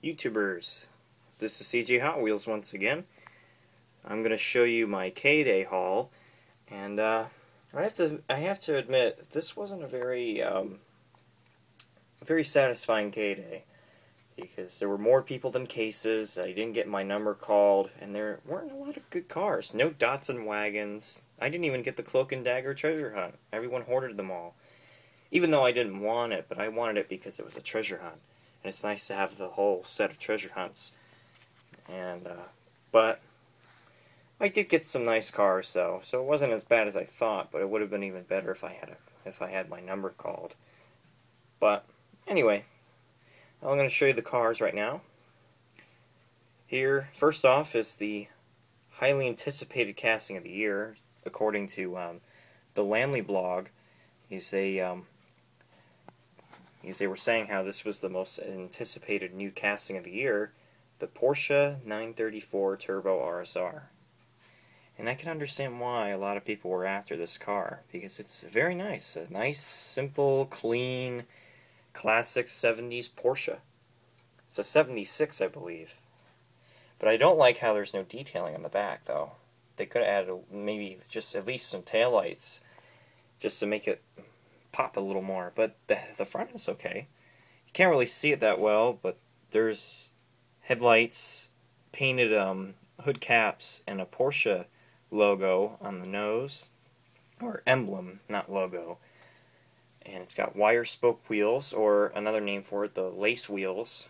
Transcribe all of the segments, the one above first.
YouTubers. This is CJ Hot Wheels once again. I'm going to show you my K-Day haul, and I have to admit this wasn't a very satisfying K-Day because there were more people than cases. I didn't get my number called, and there weren't a lot of good cars. No Datsun wagons. I didn't even get the Cloak and Dagger treasure hunt. Everyone hoarded them all. Even though I didn't want it, but I wanted it because it was a treasure hunt. And it's nice to have the whole set of treasure hunts. And, but I did get some nice cars, though. So it wasn't as bad as I thought, but it would have been even better if I had my number called. But, anyway, I'm going to show you the cars right now. Here, first off, is the highly anticipated casting of the year, according to the Lanley blog. They were saying how this was the most anticipated new casting of the year, the Porsche 934 Turbo RSR. And I can understand why a lot of people were after this car, because it's very nice. A nice, simple, clean, classic 70s Porsche. It's a 76, I believe. But I don't like how there's no detailing on the back, though. They could have added maybe just at least some taillights, just to make it pop a little more, but the front is okay. You can't really see it that well, but there's headlights, painted hood caps, and a Porsche logo on the nose, or emblem, not logo. And it's got wire spoke wheels, or another name for it, the lace wheels.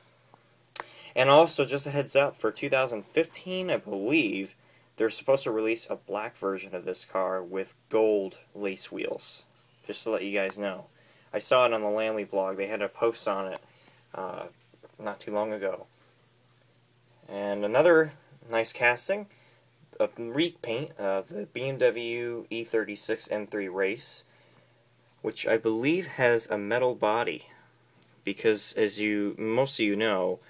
And also, just a heads up, for 2015, I believe, they're supposed to release a black version of this car with gold lace wheels. Just to let you guys know. I saw it on the Lanley blog. They had a post on it not too long ago. And another nice casting, a repaint of the BMW E36 M3 Race, which I believe has a metal body. Because, as most of you know,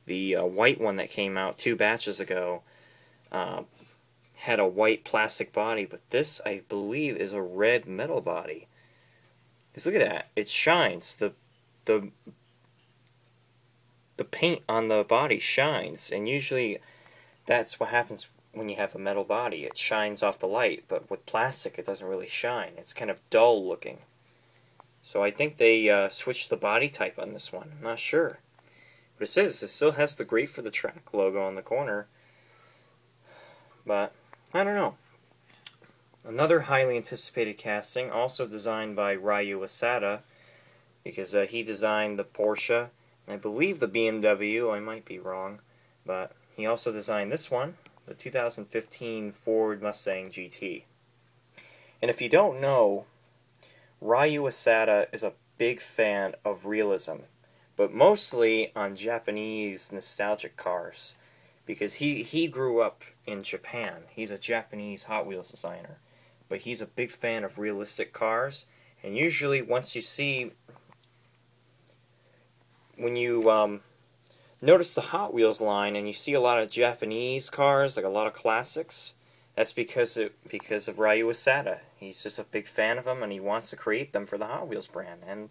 the white one that came out 2 batches ago had a white plastic body, but this, I believe, is a red metal body. Because look at that, it shines. The paint on the body shines, and usually that's what happens when you have a metal body. It shines off the light, but with plastic it doesn't really shine. It's kind of dull looking. So I think they switched the body type on this one. I'm not sure. But it says it still has the Great for the Track logo on the corner. But I don't know. Another highly anticipated casting, also designed by Ryu Asada, because he designed the Porsche, and I believe the BMW, I might be wrong, but he also designed this one, the 2015 Ford Mustang GT. And if you don't know, Ryu Asada is a big fan of realism, but mostly on Japanese nostalgic cars, because he grew up in Japan. He's a Japanese Hot Wheels designer. But he's a big fan of realistic cars, and usually once you see, when you notice the Hot Wheels line and you see a lot of Japanese cars, like a lot of classics, that's because of Ryu Asada. He's just a big fan of them, and he wants to create them for the Hot Wheels brand, and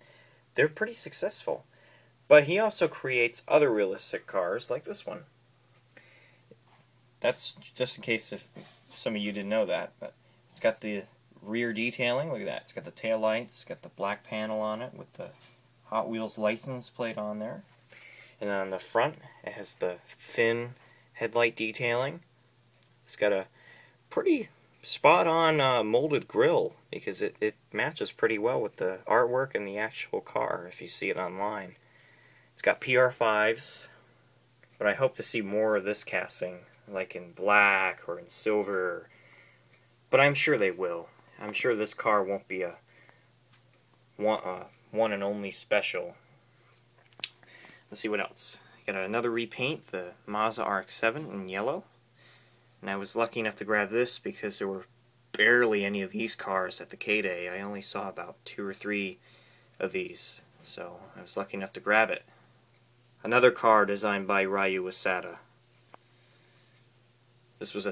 they're pretty successful. But he also creates other realistic cars, like this one. That's just in case if some of you didn't know that, but it's got the rear detailing, look at that. It's got the tail lights, it's got the black panel on it with the Hot Wheels license plate on there. And on the front, it has the thin headlight detailing. It's got a pretty spot-on molded grille, because it matches pretty well with the artwork and the actual car, if you see it online. It's got PR5s, but I hope to see more of this casting, like in black or in silver. But I'm sure they will. I'm sure this car won't be a one and only special. Let's see what else. Got another repaint, the Mazda RX-7 in yellow. And I was lucky enough to grab this because there were barely any of these cars at the K-Day. I only saw about 2 or 3 of these. So I was lucky enough to grab it. Another car designed by Ryu Asada. This was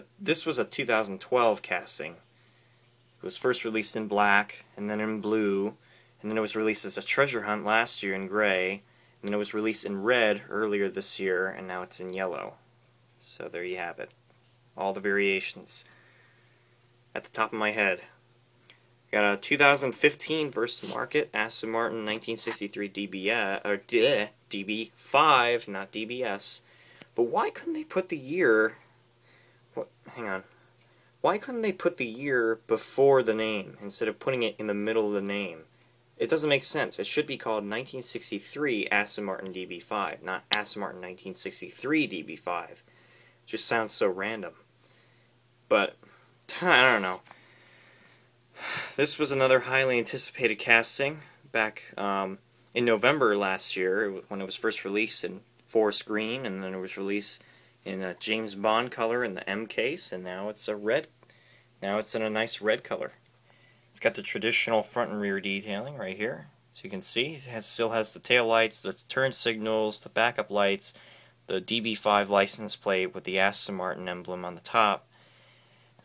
a 2012 casting. It was first released in black, and then in blue, and then it was released as a treasure hunt last year in gray, And then it was released in red earlier this year, and now it's in yellow. So there you have it. All the variations. At the top of my head. Got a 2015 first market Aston Martin 1963 DB5, not DBS. But why couldn't they put the year... hang on. Why couldn't they put the year before the name instead of putting it in the middle of the name? It doesn't make sense. It should be called 1963 Aston Martin DB5, not Aston Martin 1963 DB5. Just sounds so random. But, I don't know. This was another highly anticipated casting back in November last year when it was first released in forest green, and then it was released in a James Bond color in the M case, and now it's a red. Now it's in a nice red color. It's got the traditional front and rear detailing right here, so you can see it still has the tail lights, the turn signals, the backup lights, the DB5 license plate with the Aston Martin emblem on the top.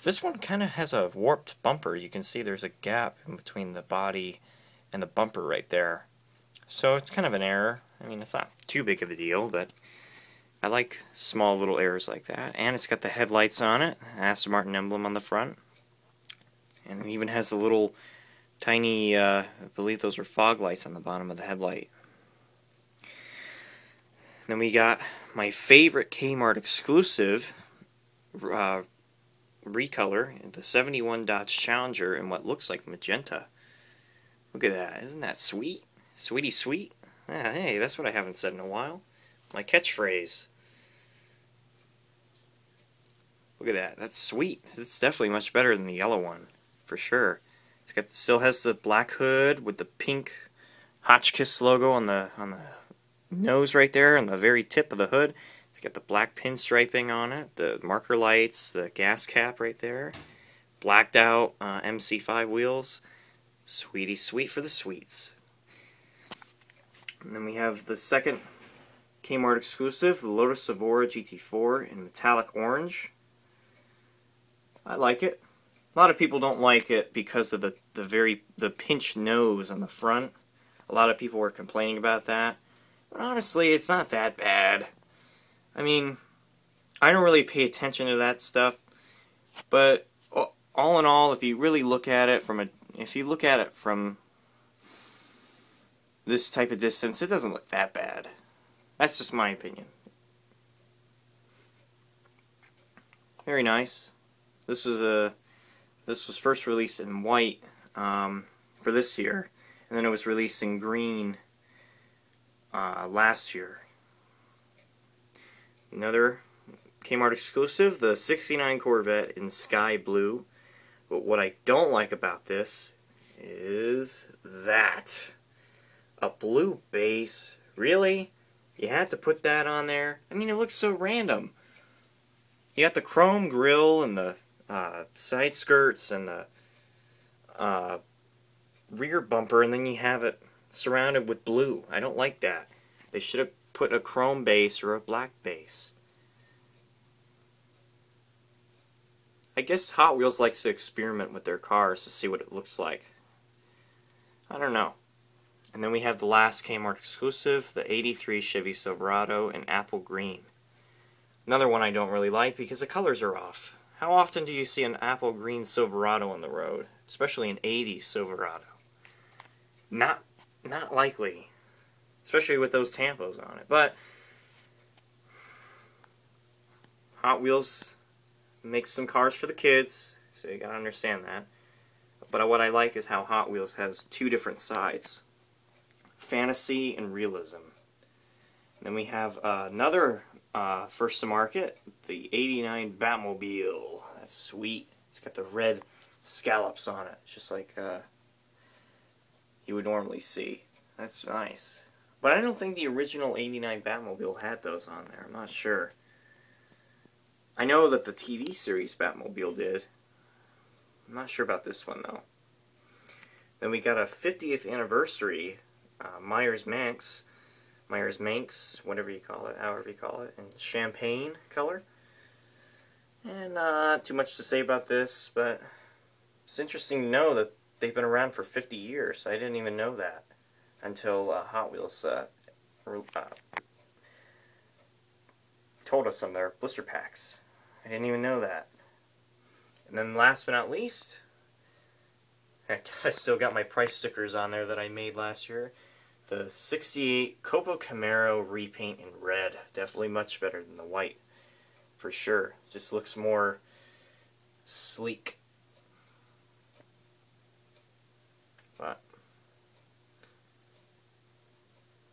This one kind of has a warped bumper. You can see there's a gap in between the body and the bumper right there. So it's kind of an error. I mean, it's not too big of a deal, but I like small little errors like that. And it's got the headlights on it, Aston Martin emblem on the front. And it even has a little tiny, I believe those are fog lights on the bottom of the headlight. Then we got my favorite Kmart exclusive recolor, the 71 Dodge Challenger in what looks like magenta. Look at that. Isn't that sweet? Sweetie sweet? Yeah, hey, that's what I haven't said in a while. My catchphrase. Look at that. That's sweet. It's definitely much better than the yellow one, for sure. Still has the black hood with the pink Hotchkiss logo on the nose right there, on the very tip of the hood. It's got the black pinstriping on it, the marker lights, the gas cap right there, blacked out MC5 wheels. Sweetie sweet for the sweets. And then we have the second Kmart exclusive, the Lotus Evora GT4 in metallic orange. I like it. A lot of people don't like it because of the pinched nose on the front. A lot of people were complaining about that. But honestly, it's not that bad. I mean, I don't really pay attention to that stuff, but all in all, if you really look at it from this type of distance, it doesn't look that bad. That's just my opinion. Very nice. This was first released in white for this year, and then it was released in green last year. Another Kmart exclusive, the 69 Corvette in sky blue. But what I don't like about this is that. A blue base. Really? You had to put that on there? I mean, it looks so random. You got the chrome grille and the side skirts and the rear bumper, and then you have it surrounded with blue. I don't like that. They should have put a chrome base or a black base. I guess Hot Wheels likes to experiment with their cars to see what it looks like. I don't know. And then we have the last Kmart exclusive, the 83 Chevy Silverado in apple green. Another one I don't really like because the colors are off. How often do you see an apple green Silverado on the road? Especially an 80s Silverado. Not likely. Especially with those tampos on it. But Hot Wheels makes some cars for the kids, so you gotta understand that. But what I like is how Hot Wheels has two different sides. Fantasy and realism. And then we have another first to market, the 89 Batmobile. That's sweet. It's got the red scallops on it, just like you would normally see. That's nice. But I don't think the original 89 Batmobile had those on there. I'm not sure. I know that the TV series Batmobile did. I'm not sure about this one, though. Then we got a 50th anniversary Myers-Manx, whatever you call it, however you call it, in champagne color. And not too much to say about this, but it's interesting to know that they've been around for 50 years. I didn't even know that until Hot Wheels told us on their blister packs. I didn't even know that. And then last but not least, I still got my price stickers on there that I made last year. The 68 Copo Camaro repaint in red. Definitely much better than the white. For sure. Just looks more sleek. But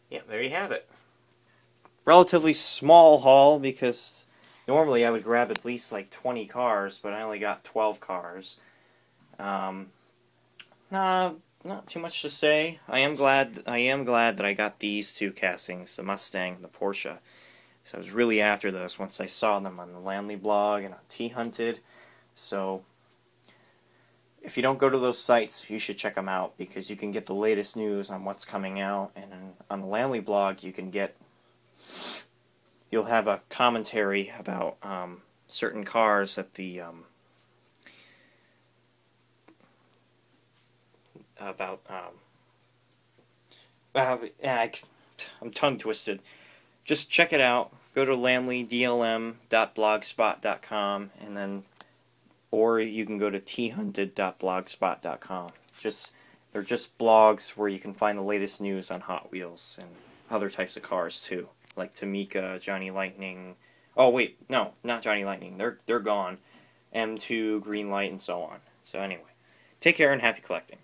yeah, there you have it. Relatively small haul because normally I would grab at least like 20 cars, but I only got 12 cars. Not too much to say. I am glad that I got these two castings, the Mustang and the Porsche. So I was really after those once I saw them on the Landley blog and on T-Hunted. So if you don't go to those sites, you should check them out because you can get the latest news on what's coming out. And on the Landley blog, you'll have a commentary about certain cars that the I'm tongue twisted. Just check it out. Go to lamleydlm.blogspot.com and then, or you can go to thunted.blogspot.com. They're just blogs where you can find the latest news on Hot Wheels and other types of cars too, like Tamika, Johnny Lightning. Oh wait, no, not Johnny Lightning. They're gone. M2, Green Light, and so on. So anyway, take care and happy collecting.